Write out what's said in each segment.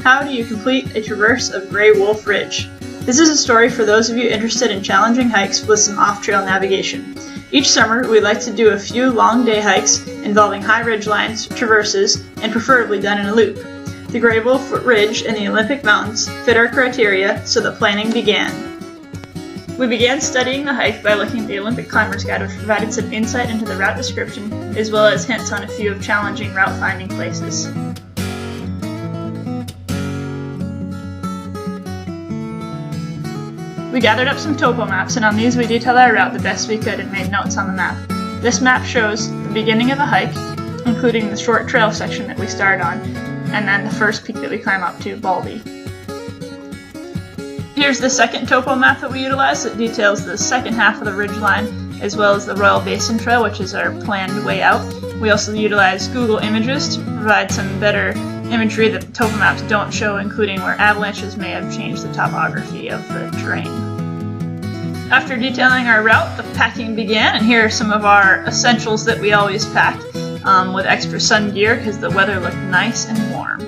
How do you complete a traverse of Grey Wolf Ridge? This is a story for those of you interested in challenging hikes with some off-trail navigation. Each summer, we like to do a few long day hikes involving high ridge lines, traverses, and preferably done in a loop. The Grey Wolf Ridge and the Olympic Mountains fit our criteria, so the planning began. We began studying the hike by looking at the Olympic Climbers Guide, which provided some insight into the route description, as well as hints on a few of challenging route finding places. We gathered up some topo maps, and on these we detailed our route the best we could and made notes on the map. This map shows the beginning of the hike, including the short trail section that we start on, and then the first peak that we climb up to, Baldy. Here's the second topo map that we utilized that details the second half of the ridgeline, as well as the Royal Basin Trail, which is our planned way out. We also utilize Google Images to provide some better imagery that the topo maps don't show, including where avalanches may have changed the topography of the terrain. After detailing our route, the packing began, and here are some of our essentials that we always pack, with extra sun gear because the weather looked nice and warm.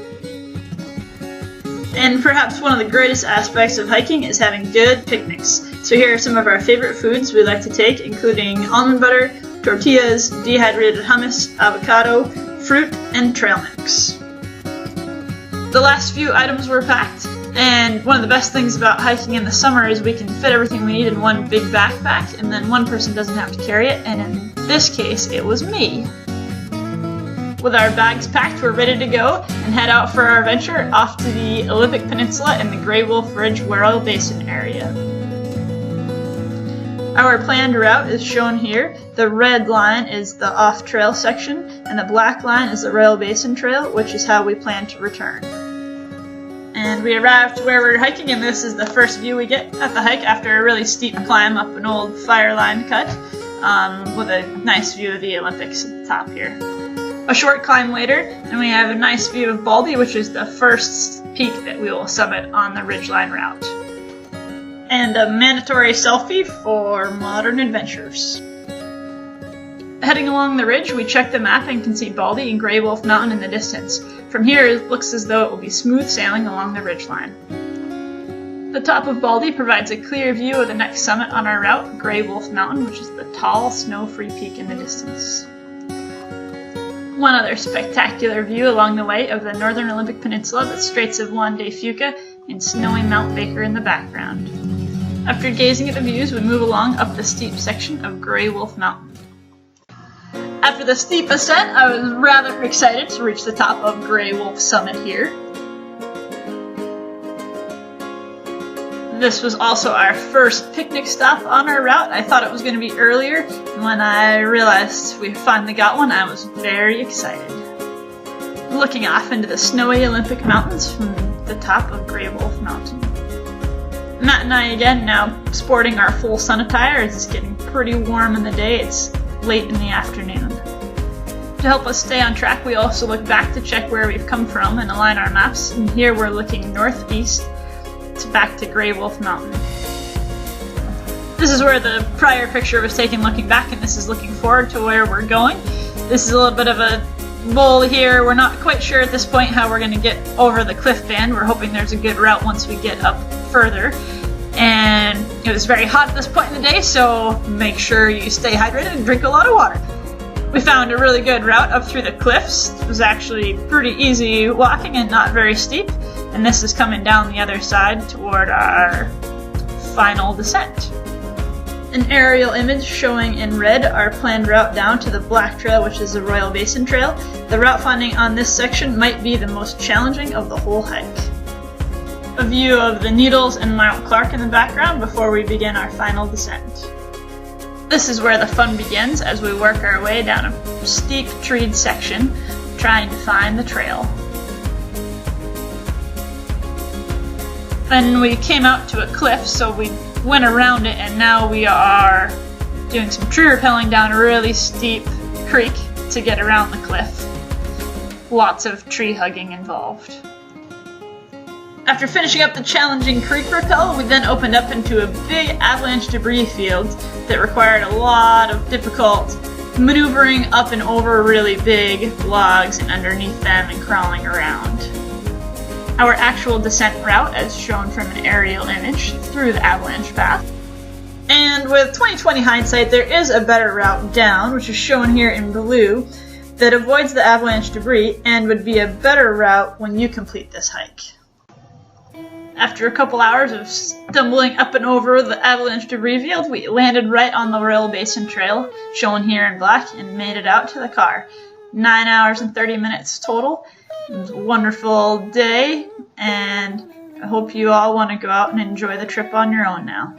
And perhaps one of the greatest aspects of hiking is having good picnics. So here are some of our favorite foods we like to take, including almond butter, tortillas, dehydrated hummus, avocado, fruit, and trail mix. The last few items were packed, and one of the best things about hiking in the summer is we can fit everything we need in one big backpack, and then one person doesn't have to carry it, and in this case, it was me. With our bags packed, we're ready to go and head out for our adventure off to the Olympic Peninsula and the Grey Wolf Ridge Royal Basin area. Our planned route is shown here. The red line is the off-trail section, and the black line is the Royal Basin Trail, which is how we plan to return. And we arrived where we're hiking, and this is the first view we get at the hike after a really steep climb up an old fire line cut, with a nice view of the Olympics at the top here. A short climb later, and we have a nice view of Baldy, which is the first peak that we will summit on the ridgeline route. And a mandatory selfie for modern adventures. Heading along the ridge, we check the map and can see Baldy and Grey Wolf Mountain in the distance. From here, it looks as though it will be smooth sailing along the ridgeline. The top of Baldy provides a clear view of the next summit on our route, Grey Wolf Mountain, which is the tall, snow-free peak in the distance. One other spectacular view along the way of the northern Olympic Peninsula, the Straits of Juan de Fuca, and snowy Mount Baker in the background. After gazing at the views, we move along up the steep section of Grey Wolf Mountain. After the steep ascent, I was rather excited to reach the top of Grey Wolf Summit here. This was also our first picnic stop on our route. I thought it was going to be earlier, and when I realized we finally got one, I was very excited. Looking off into the snowy Olympic Mountains from the top of Grey Wolf Mountain. Matt and I again now sporting our full sun attire as it's getting pretty warm in the day. It's late in the afternoon. To help us stay on track, we also look back to check where we've come from and align our maps, and here we're looking northeast back to Grey Wolf Mountain. This is where the prior picture was taken looking back, and this is looking forward to where we're going. This is a little bit of a bowl here. We're not quite sure at this point how we're going to get over the cliff band. We're hoping there's a good route once we get up further. And it was very hot at this point in the day, so make sure you stay hydrated and drink a lot of water. We found a really good route up through the cliffs. It was actually pretty easy walking and not very steep. And this is coming down the other side toward our final descent. An aerial image showing in red our planned route down to the Black Trail, which is the Royal Basin Trail. The route finding on this section might be the most challenging of the whole hike. A view of the Needles and Mount Clark in the background before we begin our final descent. This is where the fun begins as we work our way down a steep treed section, trying to find the trail. Then we came out to a cliff, so we went around it, and now we are doing some tree rappelling down a really steep creek to get around the cliff. Lots of tree hugging involved. After finishing up the challenging creek rappel, we then opened up into a big avalanche debris field that required a lot of difficult maneuvering up and over really big logs and underneath them and crawling around. our actual descent route as shown from an aerial image through the avalanche path. And with 2020 hindsight, there is a better route down, which is shown here in blue, that avoids the avalanche debris and would be a better route when you complete this hike. After a couple hours of stumbling up and over the avalanche debris field, we landed right on the Royal Basin Trail, shown here in black, and made it out to the car. 9 hours and 30 minutes total. It was a wonderful day, and I hope you all want to go out and enjoy the trip on your own now.